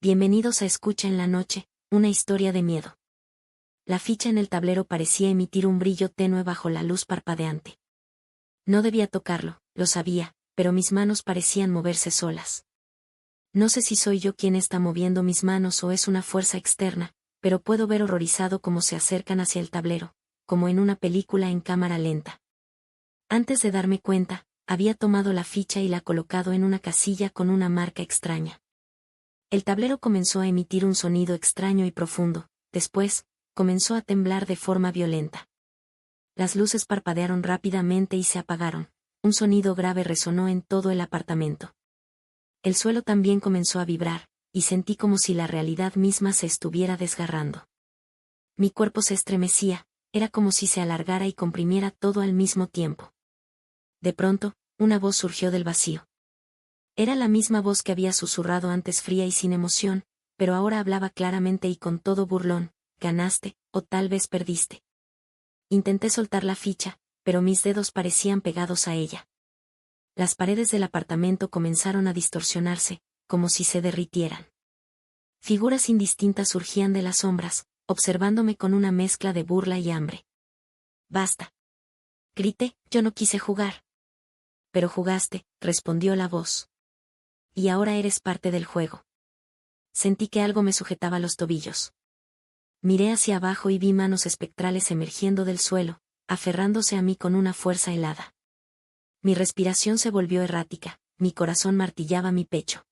Bienvenidos a Escucha en la Noche, una historia de miedo. La ficha en el tablero parecía emitir un brillo tenue bajo la luz parpadeante. No debía tocarlo, lo sabía, pero mis manos parecían moverse solas. No sé si soy yo quien está moviendo mis manos o es una fuerza externa, pero puedo ver horrorizado cómo se acercan hacia el tablero, como en una película en cámara lenta. Antes de darme cuenta, había tomado la ficha y la colocado en una casilla con una marca extraña. El tablero comenzó a emitir un sonido extraño y profundo, después, comenzó a temblar de forma violenta. Las luces parpadearon rápidamente y se apagaron. Un sonido grave resonó en todo el apartamento. El suelo también comenzó a vibrar, y sentí como si la realidad misma se estuviera desgarrando. Mi cuerpo se estremecía, era como si se alargara y comprimiera todo al mismo tiempo. De pronto, una voz surgió del vacío. Era la misma voz que había susurrado antes fría y sin emoción, pero ahora hablaba claramente y con todo burlón: ganaste, o tal vez perdiste. Intenté soltar la ficha, pero mis dedos parecían pegados a ella. Las paredes del apartamento comenzaron a distorsionarse, como si se derritieran. Figuras indistintas surgían de las sombras, observándome con una mezcla de burla y hambre. «Basta», grité, «yo no quise jugar». «Pero jugaste», respondió la voz. «Y ahora eres parte del juego». Sentí que algo me sujetaba los tobillos. Miré hacia abajo y vi manos espectrales emergiendo del suelo, aferrándose a mí con una fuerza helada. Mi respiración se volvió errática, mi corazón martillaba mi pecho.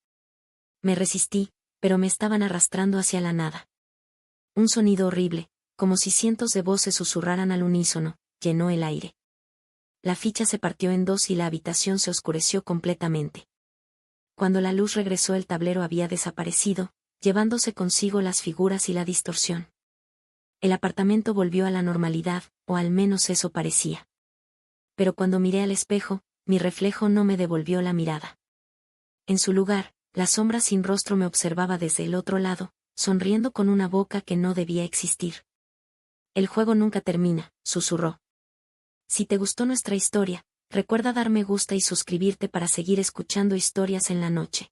Me resistí, pero me estaban arrastrando hacia la nada. Un sonido horrible, como si cientos de voces susurraran al unísono, llenó el aire. La ficha se partió en dos y la habitación se oscureció completamente. Cuando la luz regresó, el tablero había desaparecido, llevándose consigo las figuras y la distorsión. El apartamento volvió a la normalidad, o al menos eso parecía. Pero cuando miré al espejo, mi reflejo no me devolvió la mirada. En su lugar, la sombra sin rostro me observaba desde el otro lado, sonriendo con una boca que no debía existir. «El juego nunca termina», susurró. «Si te gustó nuestra historia, recuerda dar me gusta y suscribirte para seguir escuchando historias en la noche».